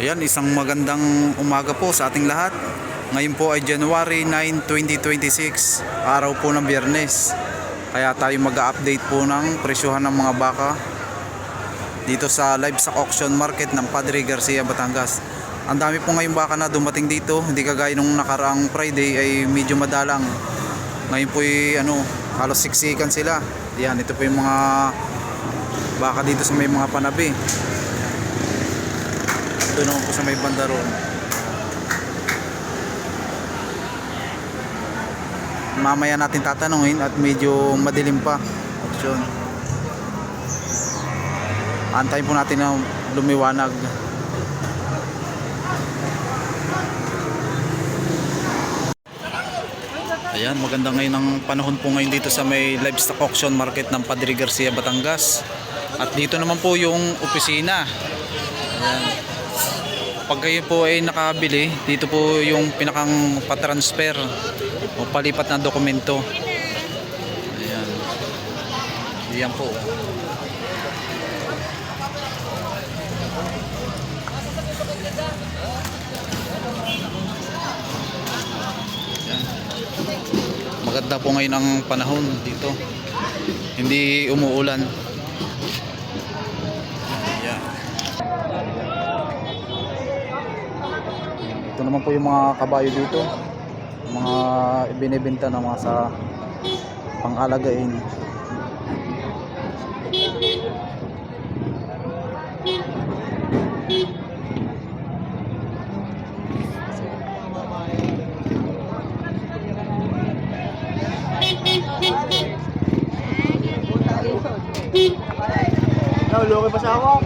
Ayan, isang magandang umaga po sa ating lahat. Ngayon po ay January 9, 2026, araw po ng Biyernes. Kaya tayo mag-update po ng presyohan ng mga baka dito sa livestock auction market ng Padre Garcia, Batangas. Ang dami po ngayong baka na dumating dito, hindi kagaya nung nakaraang Friday ay medyo madalang. Ngayon po ay halos siksikan sila. Yan, ito po yung mga baka dito sa may mga panabi. Ito naman po sa may banda roon. Mamaya natin tatanungin at medyo madilim pa. Option. Antayin po natin na lumiwanag. Ayan, maganda ngayon ang panahon po ngayon dito sa may livestock auction market ng Padre Garcia, Batangas. At dito naman po yung opisina. Ayan. Pag kayo po ay nakabili, dito po yung pinakang patransfer o palipat na dokumento. Ayan. Ayan po. Ayan. Maganda po ngayon ang panahon dito. Hindi umuulan. Ito naman po yung mga kabayo dito, mga ibinebenta na mga sa pang-alagain. Naulo pa sa ako.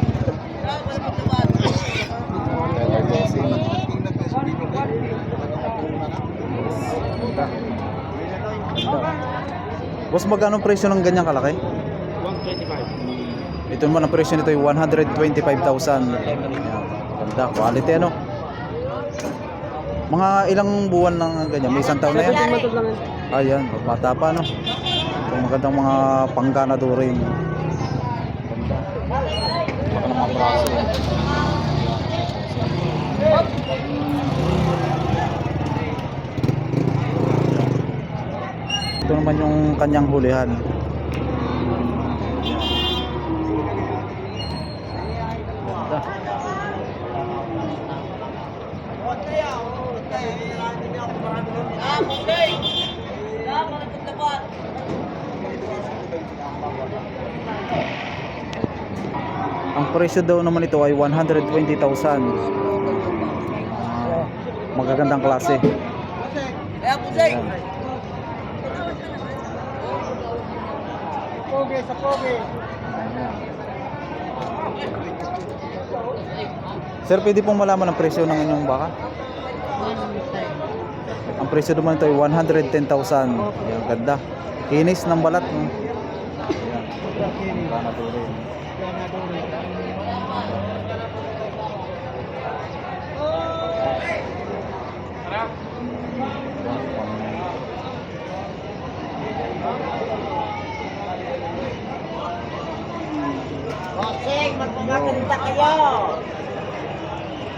Boss, magkano presyo ng ganyang kalaki? 125. Ito naman ang presyo nito ay 125,000. Ganda, quality ano. Mga ilang buwan lang ganyan? May isang taon na yan? Ayan, bata pa no. Ito magandang mga pangganadorin. Ganda. Baka ng mga braso. Ito naman yung kanyang hulihan. Ganda. Ang presyo daw naman ito ay 120,000. Magagandang klase. Ayan. Pogi sa pogi. Sir, pwede pong malaman ang presyo ng inyong baka? Ang presyo naman ito ay 110,000. Ayan, ganda. Kinis ng balat. No? Ayan. Kanatuloy. Bossing, magpapaganda kayo.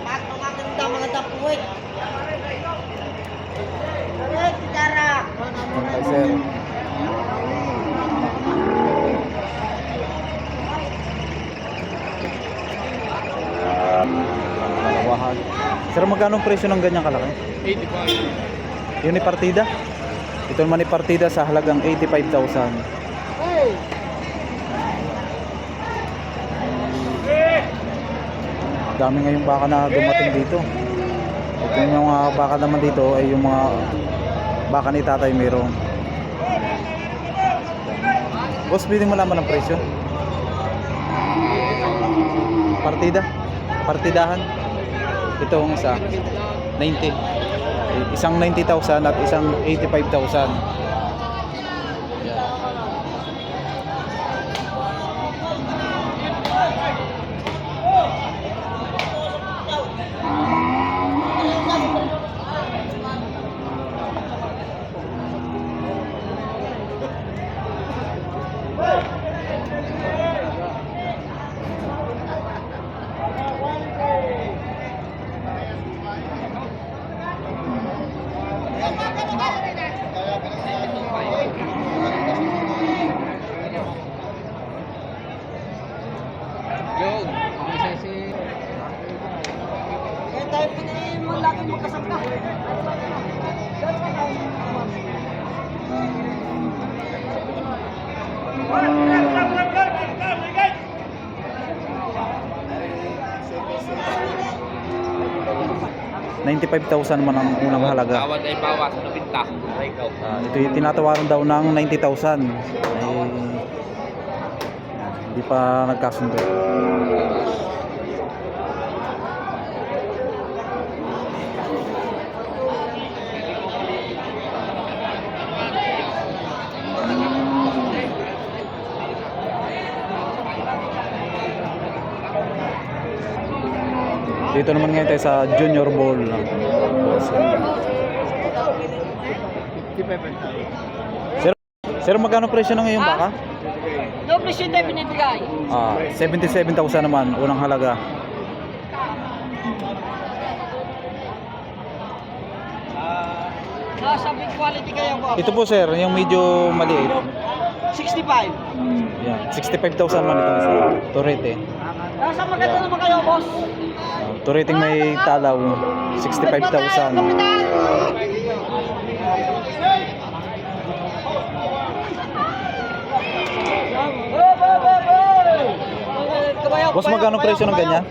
Magpapaganda mga tapuwit. Aray, kitara. Okay, sir. Dalawahan. Sir, magkano ang presyo ng ganyang kalaki? 85. Yun ni partida? Ito naman ni partida sa halagang 85,000. Hey! Dami ngayong baka na dumating dito. Ito yung mga baka naman dito ay yung mga baka ni Tatay Mero. Boss, pwedeng malaman ang presyo? Partida? Partidahan? Ito ang isa 90. Isang 90,000 at isang 85,000. tayo mo lagi magkasangka. $95,000 naman ang unang halaga. Tawad ay bawas, ano pinta? Aray ikaw. Ito yung tinatawaran daw ng 90,000. Ay hindi pa nagkasundo. Dito naman ngayon tayo sa Junior Bowl. Sir, magkano presyo ng ngayong baka? Doble siya tayo binibigay. 77,000 naman, unang halaga. Nasa big quality kayo po. Ito po sir, yung medyo maliit. 65. Yan, 65,000 man itong isa. Turete. Nasa maganda naman kayo, boss. Tureting may talaw, 65,000. Boss, magkano presyo ng ganyan?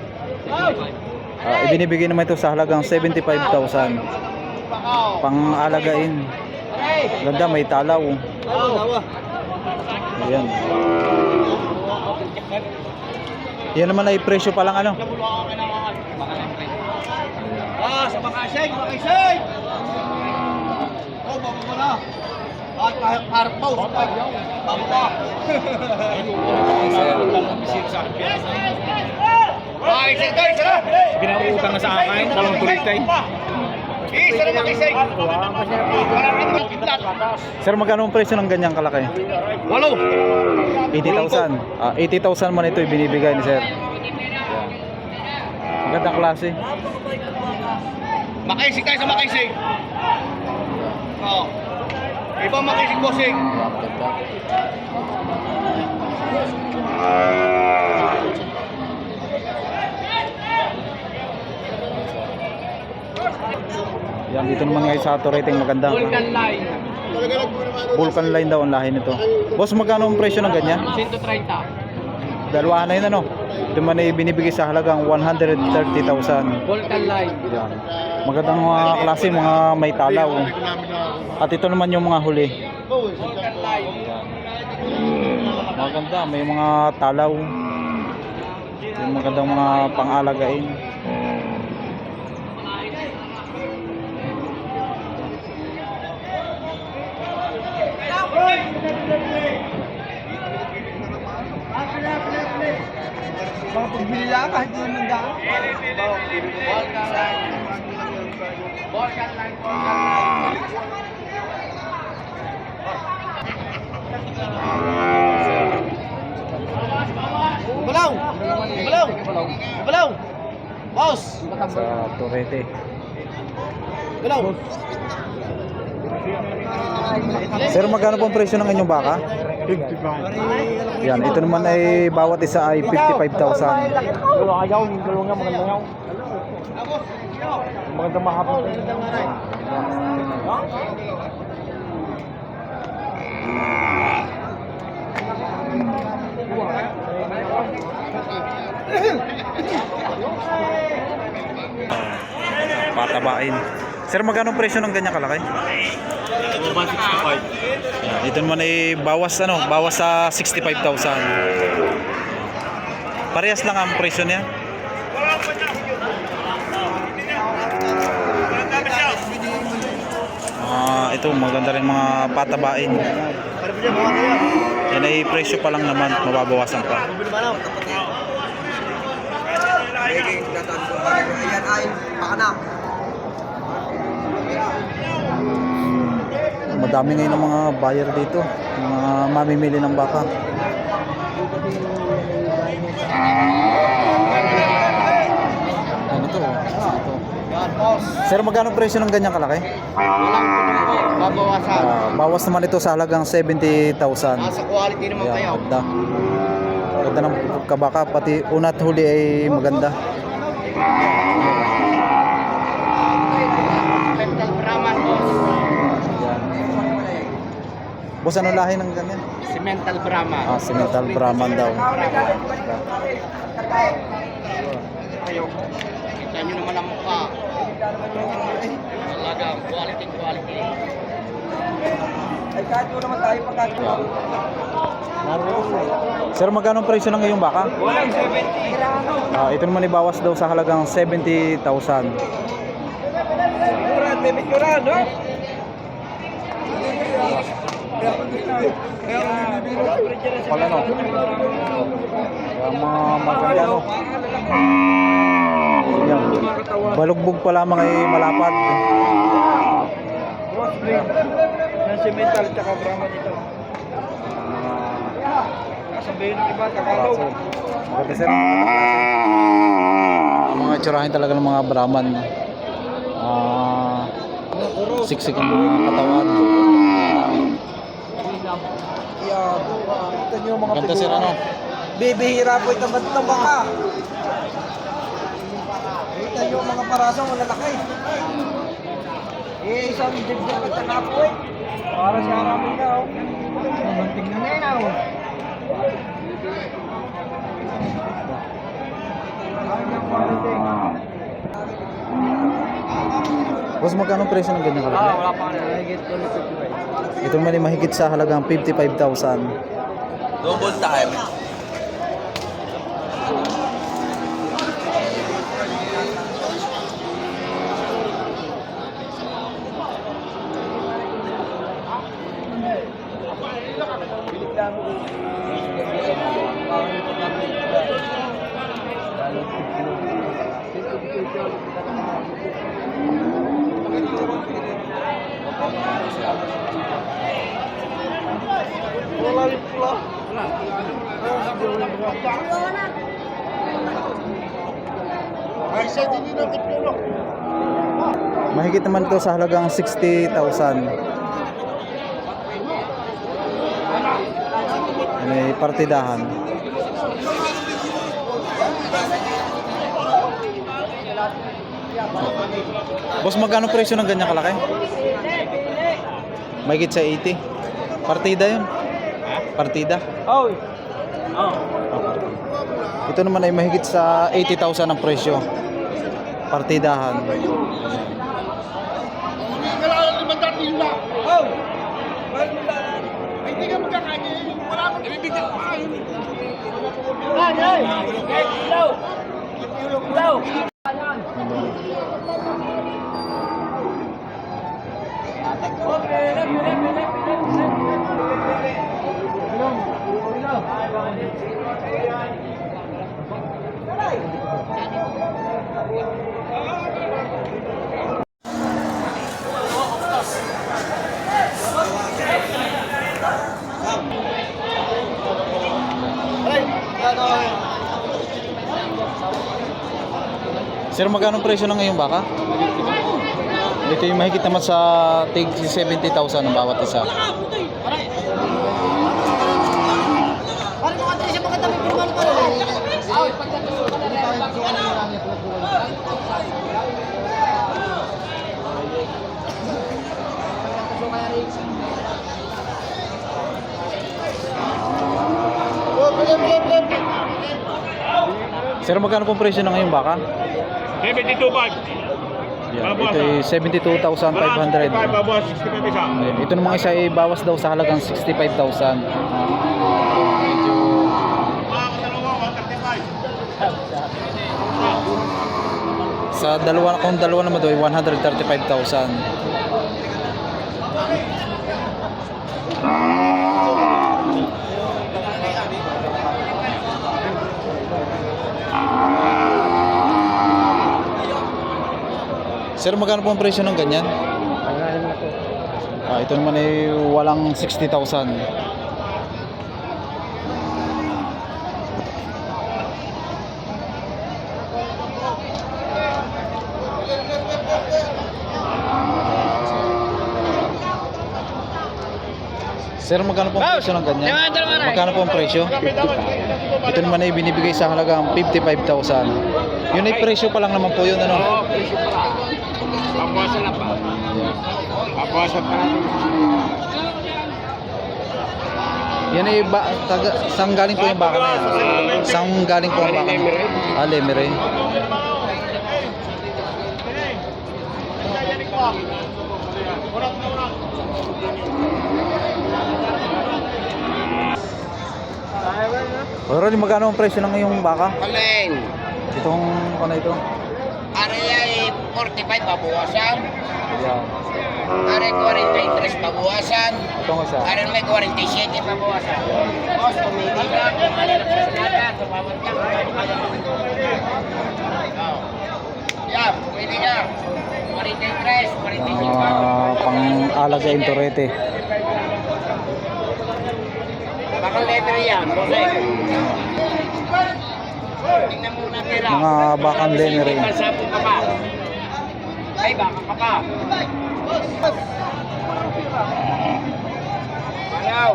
Ibinibigay naman ito sa halagang 75,000. Pang-alagain. Ganda, may talaw. Ayan. Yan naman ay presyo pa lang ano. Sa makasig, makasig! Oh, baba mo na. Harap pa, usapag. Baba pa. Makasig tayo, sila! Pinautang na sa akin, dalawang tulit tayo. Isa na makasig! Sir, magkano ang presyo ng ganyang kalaki? 80,000. 80,000 man ito ibinibigay ni sir. Magandang klase. Makisig tayo sa makisig. Oo. Ibang makisig, bossing. Maganda. Yan, dito naman ngayon sa Tureteng maganda. Vulcan line, Vulcan line daw ang lahi nito. Boss, magkano ang presyo ng ganyan? 130. Dalawa na yun ano. Ito man ay binibigay sa halagang 130,000. Vulcan line. Yan. Magandang mga klase, mga may talaw. At ito naman yung mga huli. Vulcan line. Maganda, may mga talaw. Yung magandang mga pang-alagain. Mga pagbili lang kahit hindi naman daan. Vulcan line. Vulcan line. Balaw! Balaw! Balaw! Boss! Sa Turete. Balaw! Sir, magkano pong presyo ng inyong baka? 55. Yan, ito naman ay bawat isa ay 55,000. Magandang mahapon. Patabain. Sir, magkano presyo ng ganyan kalaki? 165. Yan, ito naman ay bawas bawas sa 65,000. Parehas lang ang presyo niya. Ito maganda rin mga patabain. Yan ay presyo pa lang naman, mababawasan pa. Ayan ay pakanak. Madami ngayon ng mga buyer dito, mga mamimili ng baka. Ano to? Sir, magkano presyo ng ganyang kalaki? Babawasan. Bawas naman ito sa halagang 70,000. Nasa quality naman kayo. Ayan, ganda. Ganda ng kabaka, pati una at huli ay maganda. Boss, ano lahi ng ganyan? Cemental Brahma. Ah, Semental Brahman daw. Ayo. Kita nyo naman ang mukha. Talagang quality. Ay, kahit mo naman tayo pagkakita. Sir, magkano ang presyo ng iyong baka? 170. Ah, ito naman ibawas daw sa halagang 70,000. Picturean, no? Pala no? Yung mga maganda no? Yan. Balugbog pa lamang ay malapad. Crossbreed. Ng cemental tsaka Brahman ito. Sabihin ng iba, takalog. Maganda sir. Ang mga itsurahin talaga ng mga Brahman. Siksik ang mga katawan. Yan. Ito nyo mga Ganda sir ano? Bibihira po ito ba't ito baka? Ito nyo mga parasong malalaki. Isang dibdib ito na po eh. Para sa arami na oh. Tingnan na yun oh. Boss, magkano ang presyo ng ganyan kalaki? Wala pa nga nahigit ko na 55. Ito naman ay mahigit sa halagang 55,000. Double time. Wala rin pula. Ay, siya din na kipilo. Mahigit naman ito sa halagang 60,000. May partidahan. Boss, magkano presyo ng ganyan kalaki? Mahigit sa 80. Partida yun. Partida. Oh. Ito naman ay mahigit sa 80,000 ang presyo. Partidahan. Oh. Hindi ka magkakain. Wala akong ibibigyan pa. Ay! Ilaw! Ilaw! Sir, magkano presyo ng ngayong baka? Ito yung mahigit naman sa tig 70,000 ang bawat isa. Sir, magkano pong presyo ng ngayong baka? 72.5. Yan, ito ay 72,500. Babawas 65 isa. Ayan, ito namang isa ay bawas daw sa halagang 65,000. Medyo sa dalawa, kung dalawa naman daw ay 135,000. Sir, magkano po ang presyo ng ganyan? Ito naman ay walang 60,000. Sir, magkano po ang presyo ng ganyan? Magkano po ang presyo? Ito naman ay binibigay sa halagang 55,000. Yun ay presyo pa lang naman po yun, ano? Babawasan na pa. Babawasan pa natin. Yan ay saan galing po yung baka na yan? Saan galing po ang baka? Ah, Lemery. Ronnie, magkano ang presyo ng iyong baka? Alin? Itong ano ito? Are ay 45 babawasan. Yan. Are 43 babawasan. Itong isa. Are may 47 babawasan. Boss, tumigil ka. Kumalan ang sasalata. Tumawag ka. Yan, pwede ka. 43, 45. Pang-alaga yung torete. Bakal letter yan, bossay. Tingnan muna tira. Mga bakang Lemery. Sapo ka pa. Ay, baka ka pa. Ayaw.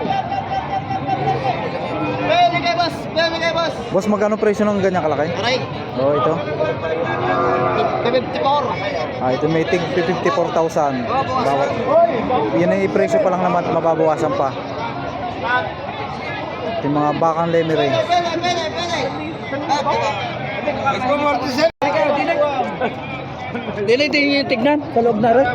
Pwede kay boss. Pwede kay boss. Boss, magkano presyo ng ganyan kalaki? Aray. Oo, ito. 54. Ah, ito may tig 54,000. Bawat. Yan ay presyo pa lang naman, mababawasan pa. Ito yung mga bakang Lemery. Dili din yung tignan. Sa loob na rin.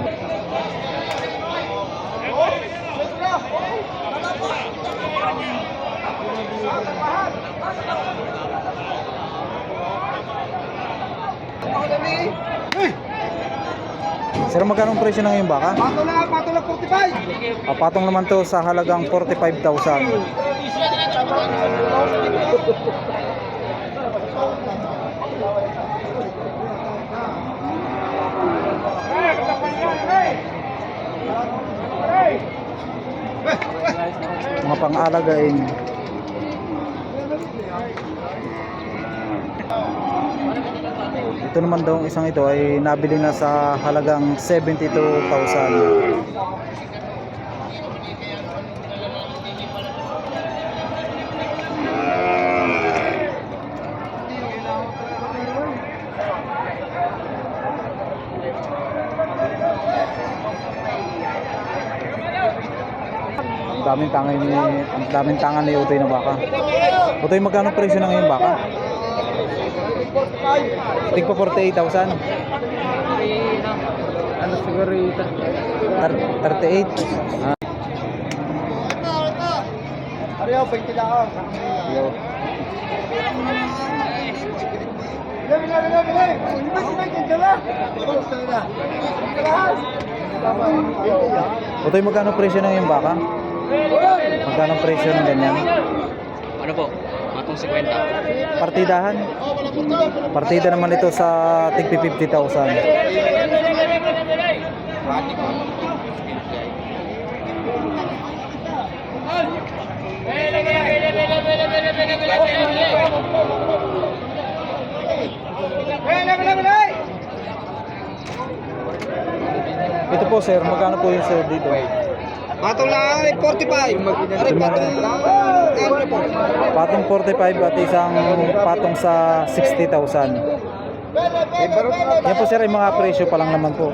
Sir, magkano ang presyo ng iyong baka? Pato na 45. Patong naman to sa halagang 45,000. Mga pang-alagain. Ito naman daw, isang ito ay nabili na sa halagang 72,000. Ang daming tangan ni Utoy na baka. Utoy, magkano presyo ng iyong baka? Tig pa 48,000. Ano siguro ito? 38. Ariyo, 20 lang ako. Yo. Utoy, magkano presyo ng iyong baka? Magkano presyo ng ganyan? Ano po? Matong 50. Partidahan. Partida naman ito sa tig 50,000. Ito po sir, magkano po yung sir dito? Patong lang, 45. Aray, patong lang. Patong 45 at isang patong sa 60,000. Yan po sir, yung mga presyo pa lang naman po.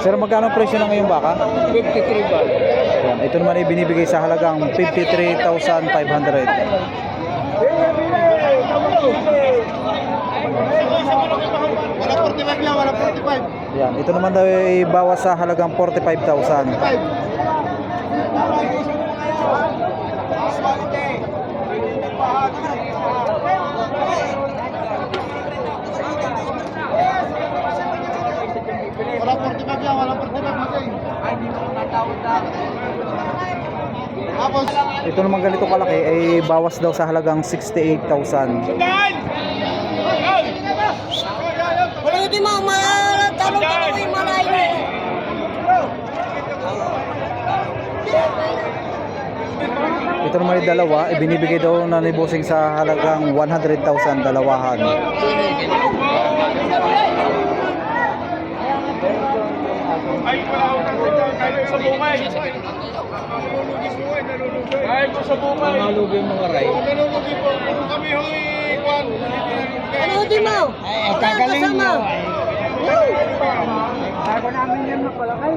Sir, magkano ang presyo ng ngayong baka? 53 ba? Yan, ito naman ay binibigay sa halagang 53,500. Wala 45 lang, wala 45. Yan, ito naman daw ay bawas sa halagang 45,000. Wala 45 lang, wala 45 masing. Ay, hindi mo natawad na. Tapos, Ito naman ganito kalaki ay bawas daw sa halagang 68,000. Wala hindi mo talong ka na yung malayo. Ito naman ay dalawa, ibinibigay daw na ni bossing sa halagang 100,000 dalawahan. Ay, wala akong kahit sa bukay. Kahit sa bukay. malugi yung mga ray. Nalulugi po. Kami ho'y Ano di mo? Ay, Huwag kang kagaling kasama. nyo. Bago namin yan magpalakay.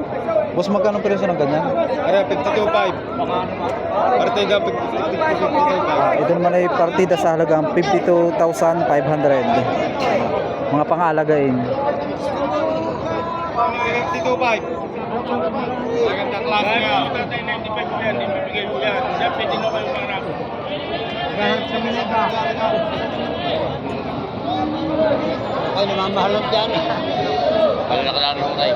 Boss, magkano presyo ng ganyan? Kaya 52.5. Partida 52.5. Ito naman ay partida sa halagang 52,500. Mga pang-alagain. 52.5. Magandang klase nga. 95 po yan, ibibigay mo yan. Yan, pwede na kayo mga nako. Gahat sa Manila. Ay, namamahalot dyan. Ano nakalaro mo tayo?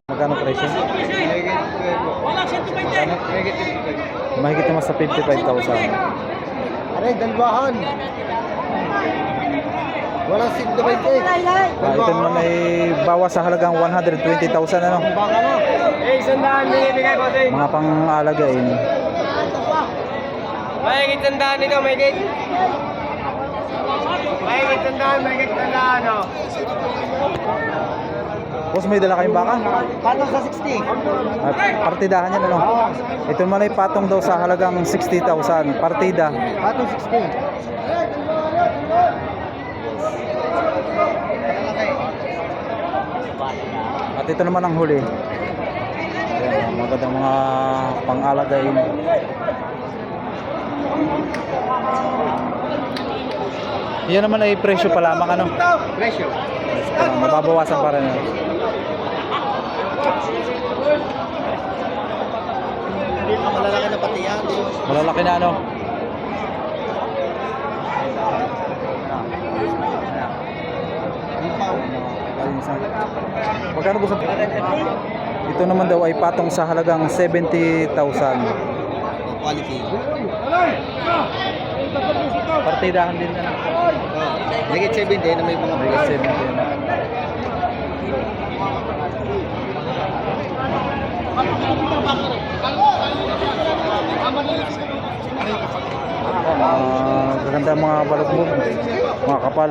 Magkano presyo? Mahigit naman sa 55,000. Aray, dalwahan. Walang sigdo ba ito? Ito naman ay bawas sa halagang 120,000 ano? Baka na. Eh, sandaan binibigay ko sa'yo. Mga pang-alagain. Mahigit sandaan ito, mahigit. Mahigit sandaan, oh. Boss, may dala kayong baka? Paano sa 60? At partidahan yan ano? Ito naman ay patong daw sa halagang 60,000. Partida. Paano 60? At ito naman ang huli. Ayan, magandang mga pang-alagain. Yan naman ay presyo pa lamang ano? Presyo. Mababawasan pa rin. Ano? Malalaki na pati yan. Malalaki na ano? Magkano gusto? Ito naman daw ay patong sa halagang 70,000. Quality. Partidahan din na. Mahigit 70 na may mga Higit 70 na. Gaganda mga balugbog, mga kapal.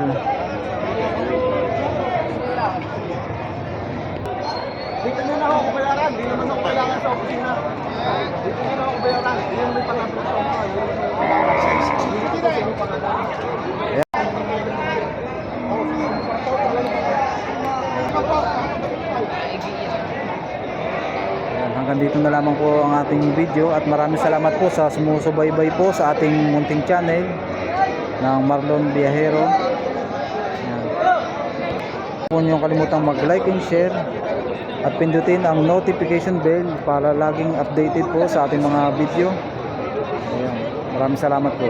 Dito na ako bayaran. Hindi naman ako kailangan sa opisina. Dito na ako bayaran. Hindi naman may pangalan sa opisina. Dito kasi may pangalan. Ayan, hanggang dito na lamang po ang ating video at maraming salamat po sa sumusubaybay po sa ating munting channel ng Marlon Viajero. Ayan. Huwag niyong kalimutang mag-like and share at pindutin ang notification bell para laging updated po sa ating mga video. Ayan. Maraming salamat po.